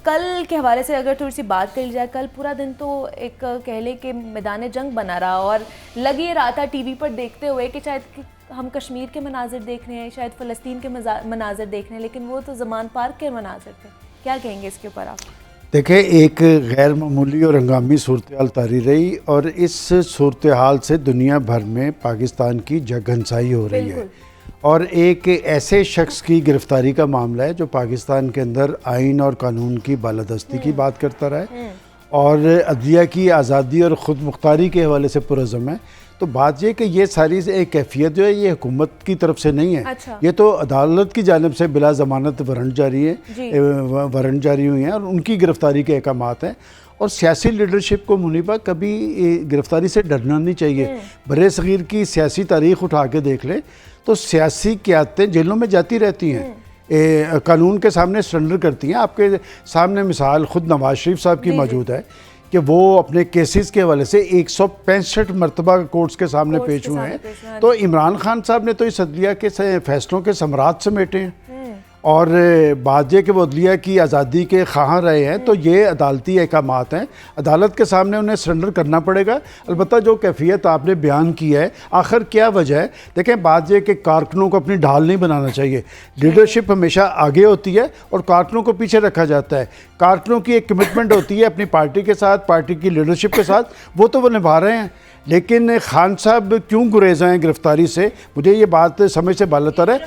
کل کے حوالے سے اگر تھوڑی سی بات کر لی جائے، کل پورا دن تو ایک کہہ لیں کہ میدان جنگ بنا رہا اور لگ یہ رہا تھا ٹی وی پر دیکھتے ہوئے کہ شاید ہم کشمیر کے مناظر دیکھ رہے ہیں، شاید فلسطین کے مناظر دیکھ رہے ہیں، لیکن وہ تو زمان پارک کے مناظر تھے. کیا کہیں گے اس کے اوپر آپ؟ دیکھیں، ایک غیر معمولی اور ہنگامی صورتحال طاری رہی اور اس صورتحال سے دنیا بھر میں پاکستان کی جگ ہنسائی ہو رہی ہے، اور ایک ایسے شخص کی گرفتاری کا معاملہ ہے جو پاکستان کے اندر آئین اور قانون کی بالادستی کی بات کرتا رہا ہے اور عدلیہ کی آزادی اور خود مختاری کے حوالے سے پرعزم ہے. تو بات یہ کہ یہ ساری ایک کیفیت جو ہے یہ حکومت کی طرف سے نہیں ہے، یہ تو عدالت کی جانب سے بلا ضمانت وارنٹ جاری ہوئی ہیں اور ان کی گرفتاری کے احکامات ہیں. اور سیاسی لیڈرشپ کو منیبہ کبھی گرفتاری سے ڈرنا نہیں چاہیے. برِ صغیر کی سیاسی تاریخ اٹھا کے دیکھ لیں تو سیاسی قیادتیں جیلوں میں جاتی رہتی ہیں، قانون کے سامنے سرنڈر کرتی ہیں. آپ کے سامنے مثال خود نواز شریف صاحب کی موجود ہے کہ وہ اپنے کیسز کے حوالے سے 165 مرتبہ کورٹس کے سامنے پیش ہوئے ہیں. تو عمران خان صاحب نے تو اس عدلیہ کے فیصلوں کے ثمرات سمیٹے ہیں اور بات یہ کہ وہ عدلیہ کی آزادی کے خواہاں رہے ہیں. تو یہ عدالتی احکامات ہیں، عدالت کے سامنے انہیں سرنڈر کرنا پڑے گا. البتہ جو کیفیت آپ نے بیان کی ہے، آخر کیا وجہ ہے؟ دیکھیں، بات یہ کہ کارکنوں کو اپنی ڈھال نہیں بنانا چاہیے. لیڈرشپ ہمیشہ آگے ہوتی ہے اور کارکنوں کو پیچھے رکھا جاتا ہے. کارکنوں کی ایک کمٹمنٹ ہوتی ہے اپنی پارٹی کے ساتھ، پارٹی کی لیڈرشپ کے ساتھ، وہ تو وہ نبھا رہے ہیں. لیکن خان صاحب کیوں گریزاں ہیں گرفتاری سے؟ مجھے یہ بات سمجھ سے بالاتر ہے.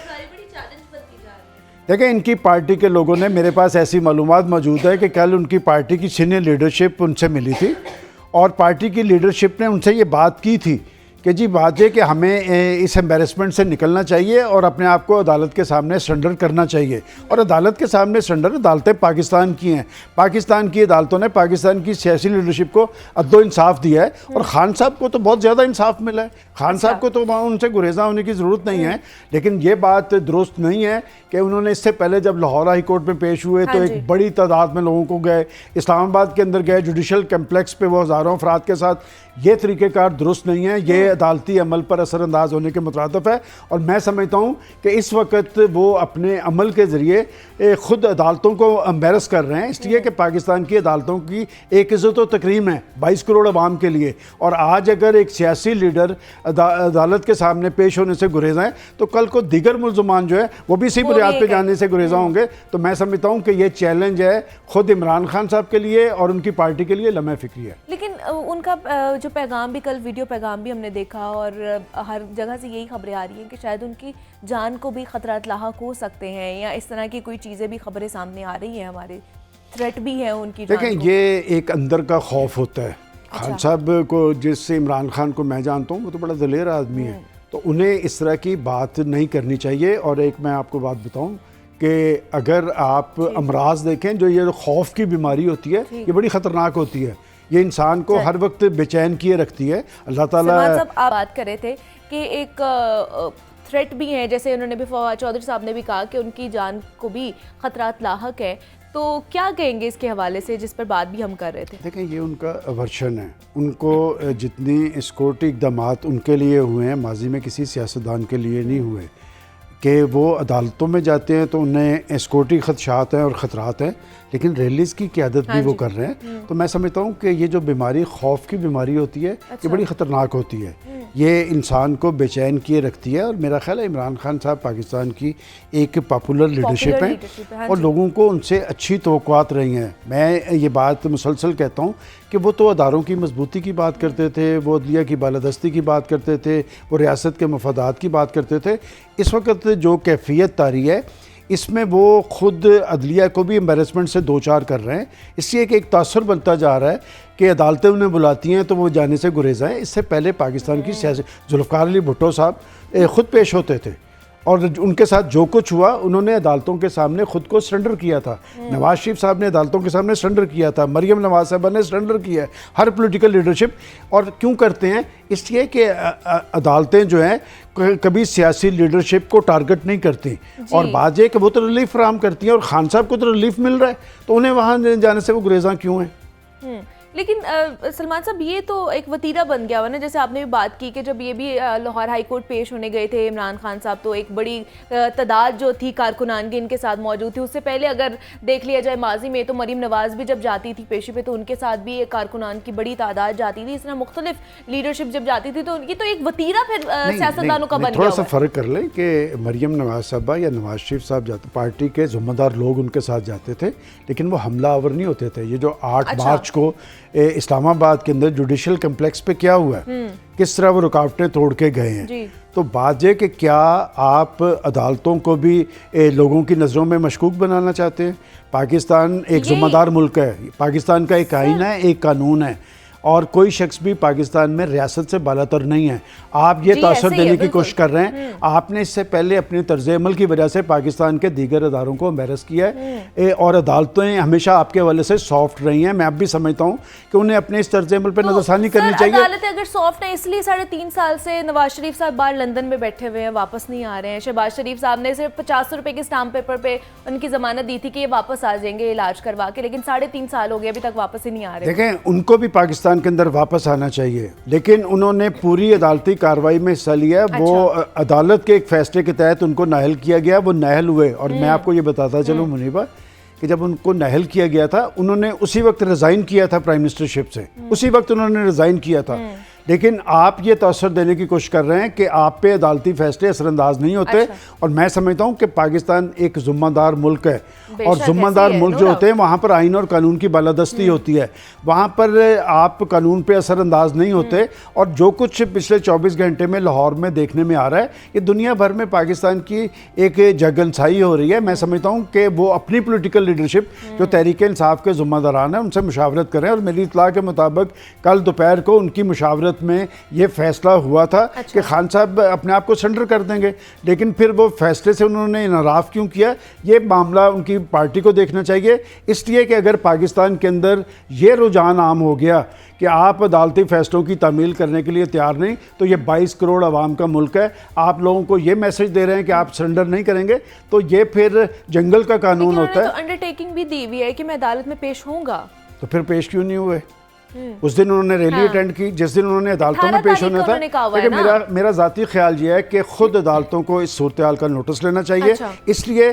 دیکھیں، ان کی پارٹی کے لوگوں نے، میرے پاس ایسی معلومات موجود ہے کہ کل ان کی پارٹی کی سینئر لیڈرشپ ان سے ملی تھی اور پارٹی کی لیڈرشپ نے ان سے یہ بات کی تھی کہ جی بات یہ کہ ہمیں اس ایمبیرسمنٹ سے نکلنا چاہیے اور اپنے آپ کو عدالت کے سامنے سرنڈر کرنا چاہیے. اور عدالت کے سامنے سرنڈر، عدالتیں پاکستان کی ہیں، پاکستان کی عدالتوں نے پاکستان کی سیاسی لیڈرشپ کو عدل و انصاف دیا ہے اور خان صاحب کو تو بہت زیادہ انصاف ملا ہے. خان صاحب کو تو ان سے گریزاں ہونے کی ضرورت نہیں ہے. لیکن یہ بات درست نہیں ہے کہ انہوں نے اس سے پہلے جب لاہور ہائی کورٹ میں پیش ہوئے تو ایک بڑی تعداد میں لوگوں کو گئے، اسلام آباد کے اندر گئے، جوڈیشل کمپلیکس پہ وہ ہزاروں افراد کے ساتھ. یہ طریقہ کار درست نہیں ہے، یہ عدالتی عمل پر اثر انداز ہونے کے مترادف ہے. اور میں سمجھتا ہوں کہ اس وقت وہ اپنے عمل کے ذریعے خود عدالتوں کو امبیرس کر رہے ہیں، اس لیے کہ پاکستان کی عدالتوں کی ایک عزت و تکریم ہے 22 کروڑ عوام کے لیے. اور آج اگر ایک سیاسی لیڈر عدالت کے سامنے پیش ہونے سے گریزاں ہیں تو کل کو دیگر ملزمان جو ہے وہ بھی اسی بنیاد پہ جانے سے گریزاں ہوں گے. تو میں سمجھتا ہوں کہ یہ چیلنج ہے خود عمران خان صاحب کے لیے اور ان کی پارٹی کے لیے لمحہ فکری ہے. لیکن ان کا جو پیغام بھی، کل ویڈیو پیغام بھی ہم نے دیکھا اور ہر جگہ سے یہی خبریں آ رہی ہیں کہ شاید ان کی جان کو بھی خطرات لاحق ہو سکتے ہیں یا اس طرح کی کوئی چیزیں بھی خبریں سامنے آ رہی ہیں، ہمارے تھریٹ بھی ہے ان کی جان کو. دیکھیں، یہ ایک اندر کا خوف ہوتا ہے. خان صاحب کو، جس سے عمران خان کو میں جانتا ہوں، وہ تو بڑا دلیر آدمی ہے، تو انہیں اس طرح کی بات نہیں کرنی چاہیے. اور ایک میں آپ کو بات بتاؤں کہ اگر آپ امراض دیکھیں، جو یہ خوف کی بیماری ہوتی ہے، یہ بڑی خطرناک ہوتی ہے. یہ انسان کو ہر وقت بے چین کیے رکھتی ہے. اللہ تعالیٰ صاحب آپ بات کر رہے تھے کہ ایک تھریٹ بھی ہیں، جیسے انہوں نے بھی، فواد چودھری صاحب نے بھی کہا کہ ان کی جان کو بھی خطرات لاحق ہے. تو کیا کہیں گے اس کے حوالے سے، جس پر بات بھی ہم کر رہے تھے؟ دیکھیں، یہ ان کا ورشن ہے. ان کو جتنی سیکورٹی اقدامات ان کے لیے ہوئے ہیں، ماضی میں کسی سیاستدان کے لیے نہیں ہوئے. کہ وہ عدالتوں میں جاتے ہیں تو انہیں سیکورٹی خدشات ہیں اور خطرات ہیں، لیکن ریلیز کی قیادت بھی وہ کر رہے ہیں. تو میں سمجھتا ہوں کہ یہ جو بیماری خوف کی بیماری ہوتی ہے، یہ بڑی خطرناک ہوتی ہے. یہ انسان کو بے چین کیے رکھتی ہے. اور میرا خیال ہے عمران خان صاحب پاکستان کی ایک پاپولر لیڈرشپ ہے اور لوگوں کو ان سے اچھی توقعات رہی ہیں. میں یہ بات مسلسل کہتا ہوں کہ وہ تو اداروں کی مضبوطی کی بات کرتے تھے، وہ عدلیہ کی بالادستی کی بات کرتے تھے، وہ ریاست کے مفادات کی بات کرتے تھے. اس وقت جو کیفیت طاری ہے، اس میں وہ خود عدلیہ کو بھی امبیرسمنٹ سے دوچار کر رہے ہیں. اس لیے کہ ایک تاثر بنتا جا رہا ہے کہ عدالتیں انہیں بلاتی ہیں تو وہ جانے سے گریزاں ہیں. اس سے پہلے پاکستان کی سیاسی ذوالفقار علی بھٹو صاحب خود پیش ہوتے تھے اور ان کے ساتھ جو کچھ ہوا انہوں نے عدالتوں کے سامنے خود کو سرنڈر کیا تھا. نواز شریف صاحب نے عدالتوں کے سامنے سرنڈر کیا تھا، مریم نواز صاحبہ نے سرنڈر کیا ہے، ہر پولیٹیکل لیڈرشپ. اور کیوں کرتے ہیں؟ اس لیے کہ عدالتیں جو ہیں کبھی سیاسی لیڈرشپ کو ٹارگٹ نہیں کرتی. اور بات یہ کہ وہ تو ریلیف فراہم کرتی ہیں اور خان صاحب کو تو ریلیف مل رہا ہے، تو انہیں وہاں جانے سے وہ گریزاں کیوں ہیں؟ لیکن سلمان صاحب یہ تو ایک وتیرہ بن گیا ہوا نا، جیسے آپ نے بھی بات کی کہ جب یہ بھی لاہور ہائی کورٹ پیش ہونے گئے تھے عمران خان صاحب تو ایک بڑی تعداد جو تھی کارکنان کی ان کے ساتھ موجود تھی. اس سے پہلے اگر دیکھ لیا جائے ماضی میں تو مریم نواز بھی جب جاتی تھی پیشی پہ تو ان کے ساتھ بھی ایک کارکنان کی بڑی تعداد جاتی تھی. اس طرح مختلف لیڈرشپ جب جاتی تھی تو یہ تو ایک وتیرہ پھر سیاستدانوں کا بن گیا. تھوڑا سا فرق کر لیں کہ مریم نواز صاحبہ یا نواز شریف صاحب جاتے پارٹی کے ذمہ دار لوگ ان کے ساتھ جاتے تھے لیکن وہ حملہ آور نہیں ہوتے تھے. یہ جو 8 مارچ کو اسلام آباد کے اندر جوڈیشل کمپلیکس پہ کیا ہوا ہے، کس طرح وہ رکاوٹیں توڑ کے گئے ہیں. تو بات یہ کہ کیا آپ عدالتوں کو بھی لوگوں کی نظروں میں مشکوک بنانا چاہتے ہیں؟ پاکستان ایک ذمہ دار ملک ہے، پاکستان کا ایک آئین ہے، ایک قانون ہے اور کوئی شخص بھی پاکستان میں ریاست سے بالاتر نہیں ہے. آپ یہ تاثر دینے کی کوشش کر رہے ہیں. آپ نے اس سے پہلے اپنے طرز عمل کی وجہ سے پاکستان کے دیگر اداروں کو امبیرس کیا ہے اور عدالتیں ہمیشہ آپ کے حوالے سے سافٹ رہی ہیں. میں اب بھی سمجھتا ہوں کہ انہیں اپنے اس طرز عمل پہ نظر ثانی کرنی چاہیے. عدالتیں اگر سافٹ ہیں اس لیے 3.5 سال سے نواز شریف صاحب باہر لندن میں بیٹھے ہوئے ہیں، واپس نہیں آ رہے ہیں. شہباز شریف صاحب نے صرف 50 روپے کے اسٹامپ پیپر پہ ان کی ضمانت دی تھی کہ یہ واپس آ جائیں گے علاج کروا کے، لیکن 3.5 سال ہو گئے ابھی تک واپس ہی نہیں آ رہے. دیکھیں ان کو بھی پاکستان کے اندر واپس آنا چاہیے لیکن انہوں نے پوری عدالتی کارروائی میں حصہ لیا. وہ عدالت کے ایک فیصلے کے تحت ان کو نااہل کیا گیا، وہ نااہل ہوئے. اور میں آپ کو یہ بتاتا چلوں منیبہ کہ جب ان کو نااہل کیا گیا تھا انہوں نے اسی وقت ریزائن کیا تھا پرائم منسٹرشپ سے، اسی وقت انہوں نے ریزائن کیا تھا. لیکن آپ یہ تاثر دینے کی کوشش کر رہے ہیں کہ آپ پہ عدالتی فیصلے اثر انداز نہیں ہوتے. اور میں سمجھتا ہوں کہ پاکستان ایک ذمہ دار ملک ہے اور ذمہ دار ملک جو ہوتے ہیں وہاں پر آئین اور قانون کی بالادستی ہوتی ہے، وہاں پر آپ قانون پہ اثر انداز نہیں ہوتے. اور جو کچھ پچھلے 24 گھنٹے میں لاہور میں دیکھنے میں آ رہا ہے یہ دنیا بھر میں پاکستان کی ایک جگنسائی ہو رہی ہے. میں سمجھتا ہوں کہ وہ اپنی پولیٹیکل لیڈرشپ جو تحریک انصاف کے ذمہ داران ہیں ان سے مشاورت کریں. اور میری اطلاع کے مطابق کل دوپہر کو ان کی مشاورت میں یہ فیصلہ ہوا تھا کہ خان صاحب اپنے آپ کو سرنڈر کر دیں گے. لیکن پھر وہ فیصلے سے انہوں نے انحراف کیوں کیا، یہ معاملہ ان کی پارٹی کو دیکھنا چاہیے. اس لیے کہ اگر پاکستان کے اندر یہ رجحان عام ہو گیا کہ آپ عدالتی فیصلوں کی تعمیل کرنے کے لیے تیار نہیں تو یہ 22 کروڑ عوام کا ملک ہے. آپ لوگوں کو یہ میسج دے رہے ہیں کہ آپ سرنڈر نہیں کریں گے تو یہ پھر جنگل کا قانون ہوتا ہے. تو انڈرٹیکنگ بھی دی ہوئی ہے کہ میں عدالت میں پیش ہوں گا، تو پھر پیش کیوں نہیں ہوئے؟ اس دن انہوں نے ریلی اٹینڈ کی جس دن انہوں نے عدالتوں میں پیش ہونا تھا. لیکن میرا ذاتی خیال یہ ہے کہ خود عدالتوں کو اس صورتحال کا نوٹس لینا چاہیے اس لیے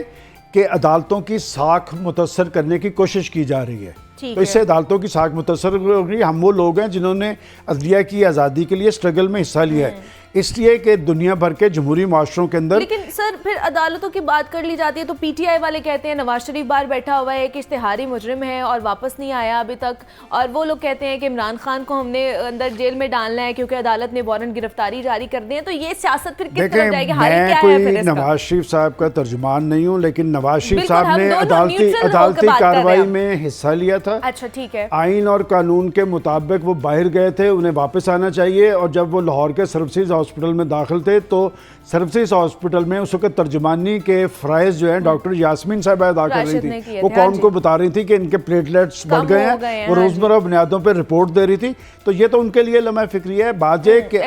کہ عدالتوں کی ساکھ متاثر کرنے کی کوشش کی جا رہی ہے. تو اس سے عدالتوں کی ساکھ متاثر ہوگی. ہم وہ لوگ ہیں جنہوں نے عدلیہ کی آزادی کے لیے اسٹرگل میں حصہ لیا ہے اس لیے کہ دنیا بھر کے جمہوری معاشروں کے اندر. لیکن سر پھر عدالتوں کی بات کر لی جاتی ہے تو پی ٹی آئی والے کہتے ہیں نواز شریف باہر بیٹھا ہوا ہے ایک اشتہاری مجرم ہے اور واپس نہیں آیا ابھی تک، اور وہ لوگ کہتے ہیں کہ عمران خان کو ہم نے اندر جیل میں ڈالنا ہے کیونکہ عدالت نے وارنٹ گرفتاری جاری کر دی ہے. تو یہ سیاست پھر کس طرف جائے گی؟ میں کوئی نواز شریف صاحب کا ترجمان نہیں ہوں لیکن نواز شریف صاحب نے عدالتی کارروائی میں حصہ لیا تھا. اچھا ٹھیک ہے، آئین اور قانون کے مطابق وہ باہر گئے تھے، انہیں واپس آنا چاہیے. اور جب وہ لاہور کے سروسز ہاسپٹل میں داخل تھے تو سروسز ہاسپٹل میں اس وقت ترجمانی کے فرائض جو ہیں ڈاکٹر یاسمین صاحبہ ادا کر رہی تھی. وہ قوم کو بتا رہی تھی کہ ان کے پلیٹلیٹس بڑھ گئے ہیں، وہ روزمرہ بنیادوں پہ رپورٹ دے رہی تھی. تو یہ تو ان کے لیے لمحہ فکری ہے. بات یہ کہ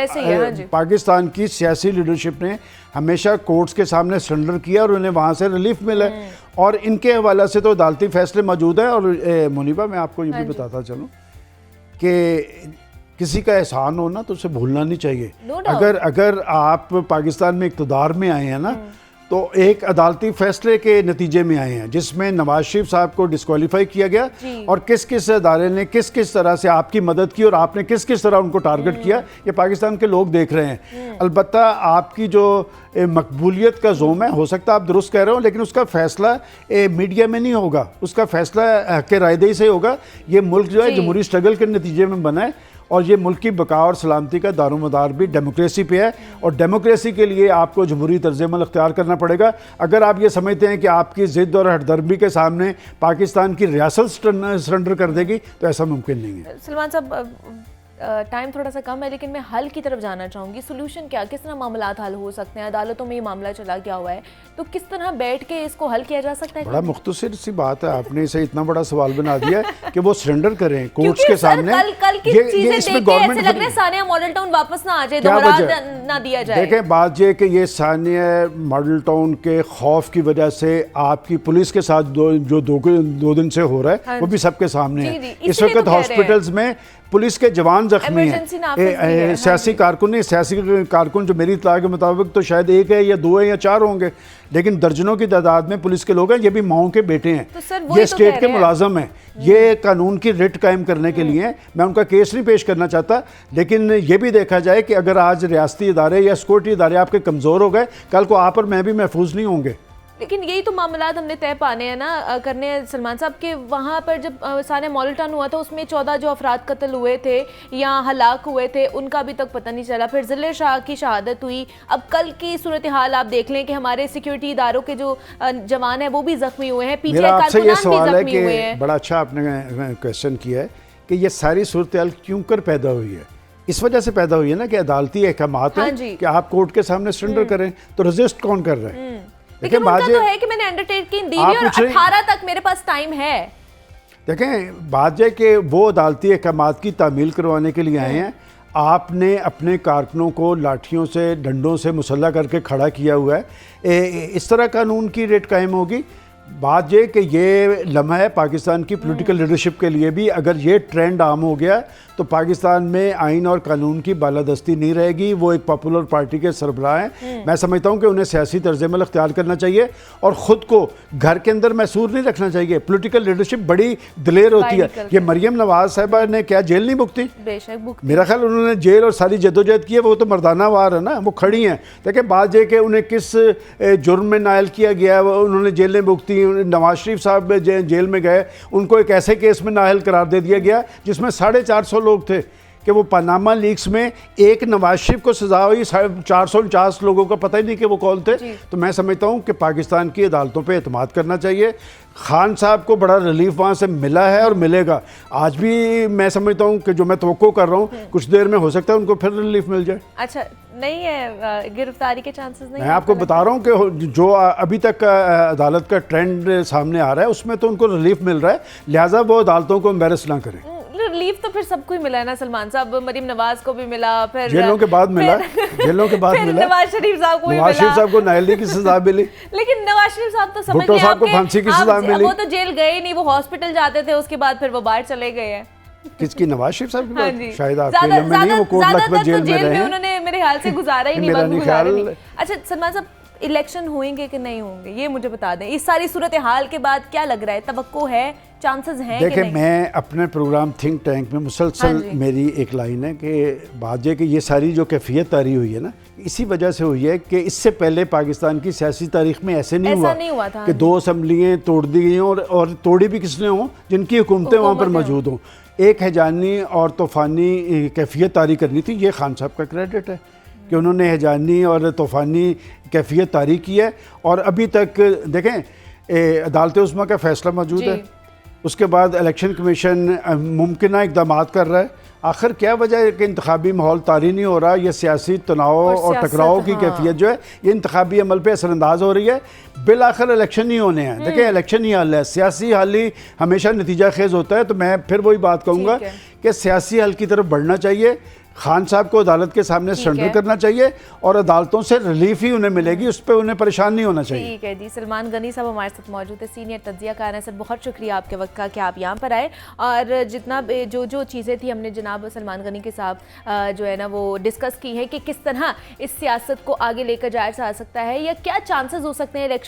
پاکستان کی سیاسی لیڈرشپ نے ہمیشہ کورٹس کے سامنے سرنڈر کیا اور انہیں وہاں سے ریلیف ملا اور ان کے حوالے سے تو عدالتی فیصلے موجود ہیں. اور منیبہ میں آپ کو یہ بھی بتاتا چلوں کہ کسی کا احسان ہونا تو اسے بھولنا نہیں چاہیے. اگر آپ پاکستان میں اقتدار میں آئے ہیں نا تو ایک عدالتی فیصلے کے نتیجے میں آئے ہیں جس میں نواز شریف صاحب کو ڈسکوالیفائی کیا گیا اور کس کس ادارے نے کس کس طرح سے آپ کی مدد کی اور آپ نے کس کس طرح ان کو ٹارگٹ کیا. یہ پاکستان کے لوگ دیکھ رہے ہیں. البتہ آپ کی جو مقبولیت کا زوم ہے، ہو سکتا ہے آپ درست کہہ رہے ہو لیکن اس کا فیصلہ میڈیا میں نہیں ہوگا، اس کا فیصلہ حق رائے دہی سے ہوگا. یہ ملک جو ہے جمہوری اسٹرگل کے نتیجے میں بنا ہے اور یہ ملک کی بقا اور سلامتی کا دار و مدار بھی ڈیموکریسی پہ ہے. اور ڈیموکریسی کے لیے آپ کو جمہوری طرز عمل اختیار کرنا پڑے گا. اگر آپ یہ سمجھتے ہیں کہ آپ کی ضد اور ہٹ درمی کے سامنے پاکستان کی ریاست سرنڈر کر دے گی تو ایسا ممکن نہیں ہے. سلمان صاحب ٹائم تھوڑا سا کم ہے لیکن میں حل کی طرف جانا چاہوں گی. سولوشن کیا, کس طرح معاملات حل ہو سکتے ہیں؟ عدالتوں میں یہ معاملہ چلا گیا ہوا ہے تو کس طرح بیٹھ کے اس کو حل کیا جا سکتا ہے؟ بڑا مختصر سی بات ہے, آپ نے اسے اتنا بڑا سوال بنا دیا کہ وہ سرنڈر کریں کورٹس کے سامنے. کل کی چیزیں دیکھ کے ایسے لگ رہا ہے ثانیہ ماڈل ٹاؤن واپس نہ آ جائے, دوبارہ نہ دیا جائے. دیکھیں بات یہ کہ یہ ثانیہ ماڈل ٹاؤن کے خوف کی وجہ سے آپ کی پولیس کے ساتھ جو 2 دن سے ہو رہا ہے وہ بھی سب کے سامنے ہے. اس وقت ہاسپٹلز میں پولیس کے جوان زخمی ہیں, سیاسی کارکن جو میری اطلاع کے مطابق تو شاید 1 ہے یا 2 ہے یا 4 ہوں گے, لیکن درجنوں کی تعداد میں پولیس کے لوگ ہیں. یہ بھی ماؤں کے بیٹے ہیں, یہ اسٹیٹ کے ملازم ہیں, یہ قانون کی رٹ قائم کرنے کے لیے. میں ان کا کیس نہیں پیش کرنا چاہتا, لیکن یہ بھی دیکھا جائے کہ اگر آج ریاستی ادارے یا سیکورٹی ادارے آپ کے کمزور ہو گئے, کل کو آپ اور میں بھی محفوظ نہیں ہوں گے. لیکن یہی تو معاملات ہم نے طے پانے ہیں نا, کرنے ہیں سلمان صاحب, کہ وہاں پر جب ثانیہ ماڈل ٹاؤن ہوا تھا اس میں 14 جو افراد قتل ہوئے تھے یا ہلاک ہوئے تھے ان کا ابھی تک پتہ نہیں چلا. پھر ذلیر شاہ کی شہادت ہوئی. اب کل کی صورتحال آپ دیکھ لیں کہ ہمارے سیکیورٹی اداروں کے جو جوان ہیں وہ بھی زخمی ہوئے ہیں, پی ٹی آئی کارکنان بھی زخمی ہوئے ہیں. بڑا اچھا آپ نے کویشچن کیا ہے کہ یہ ساری صورتحال کیوں کر پیدا ہوئی ہے. اس وجہ سے پیدا ہوئی ہے نا کہ عدالتی احکامات ہیں کہ آپ کورٹ کے سامنے سرنڈر کریں, تو رزسٹ کون کر رہے ہیں؟ لیکن ان کا تو ہے کہ میں نے انڈرٹیکنگ دی ہے اور 18 تک میرے پاس ٹائم ہے. دیکھیں بات یہ کہ وہ عدالتی احکامات کی تعمیل کروانے کے لیے آئے ہیں. آپ نے اپنے کارکنوں کو لاٹھیوں سے ڈنڈوں سے مسلح کر کے کھڑا کیا ہوا ہے. اس طرح قانون کی ریٹ قائم ہوگی. بات یہ کہ یہ لمحہ ہے پاکستان کی پولیٹیکل لیڈرشپ کے لیے بھی. اگر یہ ٹرینڈ عام ہو گیا تو پاکستان میں آئین اور قانون کی بالادستی نہیں رہے گی. وہ ایک پاپولر پارٹی کے سربراہ ہیں. میں سمجھتا ہوں کہ انہیں سیاسی طرز عمل اختیار کرنا چاہیے اور خود کو گھر کے اندر محصور نہیں رکھنا چاہیے. پولیٹیکل لیڈرشپ بڑی دلیر ہوتی ہے. یہ مریم نواز صاحبہ نے کیا جیل نہیں بکتی؟ میرا خیال انہوں نے جیل اور ساری جدوجہد کی ہے, وہ تو مردانہ وار ہے نا, وہ کھڑی ہیں. دیکھیں بات یہ کہ انہیں کس جرم میں نائل کیا گیا ہے, انہوں نے جیلیں بکتی. نواز شریف صاحب جیل میں گئے, ان کو ایک ایسے کیس میں نااہل قرار دے دیا گیا جس میں 450 لوگ تھے کہ وہ پاناما لیکس میں ایک نواز شریف کو سزا ہوئی, 449 لوگوں کا پتہ ہی نہیں کہ وہ کون تھے. تو میں سمجھتا ہوں کہ پاکستان کی عدالتوں پہ اعتماد کرنا چاہیے. خان صاحب کو بڑا ریلیف وہاں سے ملا ہے اور ملے گا. آج بھی میں سمجھتا ہوں کہ جو میں توقع کر رہا ہوں کچھ دیر میں ہو سکتا ہے ان کو پھر ریلیف مل جائے. اچھا نہیں ہے گرفتاری کے چانسز نہیں؟ میں آپ کو بتا رہا ہوں کہ جو ابھی تک عدالت کا ٹرینڈ سامنے آ رہا ہے اس میں تو ان کو ریلیف مل رہا ہے, لہٰذا وہ عدالتوں کو امبیرس نہ کریں. ریلیف تو پھر سب کو ہی ملا ہے نا سلمان صاحب, مریم نواز کو بھی ملا, پھر جیلوں کے بعد ملا, جیلوں کے بعد ملا, نواز شریف صاحب کو بھی ملا, نواز شریف صاحب کو نااہلی کی سزا ملی, لیکن نواز شریف صاحب تو سمجھ بھٹو صاحب کو پھانسی کی سزا ملی. وہ تو جیل گئے نہیں, وہ ہاسپٹل جاتے تھے, اس کے بعد پھر وہ باہر چلے گئے ہیں. کس کی؟ نواز شریف صاحب کی بات؟ شاید آپ کے علم میں نہیں, وہ کوٹ لکھپت جیل میں رہے ہیں. انہوں نے میرے خیال سے گزارا ہی نہیں. اچھا سلمان صاحب الیکشن ہوئیں گے کہ نہیں ہوں گے یہ مجھے بتا دیں. اس ساری صورتحال کے بعد کیا لگ رہا ہے, توقع ہے, چانسز ہیں؟ دیکھیں میں اپنے پروگرام تھنک ٹینک میں مسلسل میری ایک لائن ہے کہ بات یہ کہ یہ ساری جو کیفیت طاری ہوئی ہے نا, اسی وجہ سے ہوئی ہے کہ اس سے پہلے پاکستان کی سیاسی تاریخ میں ایسے نہیں ہوا کہ 2 اسمبلیاں توڑ دی گئی ہوں اور توڑی بھی کس نے ہوں جن کی حکومتیں وہاں پر موجود ہوں. ایک ہیجانی اور طوفانی کیفیت طاری کرنی تھی. یہ خان صاحب کا کریڈٹ ہے کہ انہوں نے ہیجانی اور طوفانی کیفیت طاری کی ہے. اور ابھی تک دیکھیں عدالت عظمیٰ کا فیصلہ موجود ہے, اس کے بعد الیکشن کمیشن ممکنہ اقدامات کر رہا ہے. آخر کیا وجہ ہے کہ انتخابی ماحول طاری نہیں ہو رہا؟ یہ سیاسی تناؤ اور ٹکراؤ کی کیفیت جو ہے یہ انتخابی عمل پہ اثر انداز ہو رہی ہے. بالآخر الیکشن ہی ہونے ہیں. دیکھیں الیکشن ہی حل ہے, سیاسی حل ہی ہمیشہ نتیجہ خیز ہوتا ہے. تو میں پھر وہی بات کہوں گا کہ سیاسی حل کی طرف بڑھنا چاہیے. خان صاحب کو عدالت کے سامنے سرنڈر کرنا چاہیے اور عدالتوں سے ریلیف ہی انہیں ملے گی, اس پہ انہیں پریشان نہیں ہونا چاہیے. ٹھیک ہے جی. سلمان غنی صاحب ہمارے ساتھ موجود ہے, سینئر تجزیہ کار ہیں. سر بہت شکریہ آپ کے وقت کا کہ آپ یہاں پر آئے, اور جتنا جو چیزیں تھی ہم نے جناب سلمان غنی کے ساتھ جو ہے نا وہ ڈسکس کی ہے کہ کس طرح اس سیاست کو آگے لے کر جایا جا سکتا ہے یا کیا چانسز ہو سکتے ہیں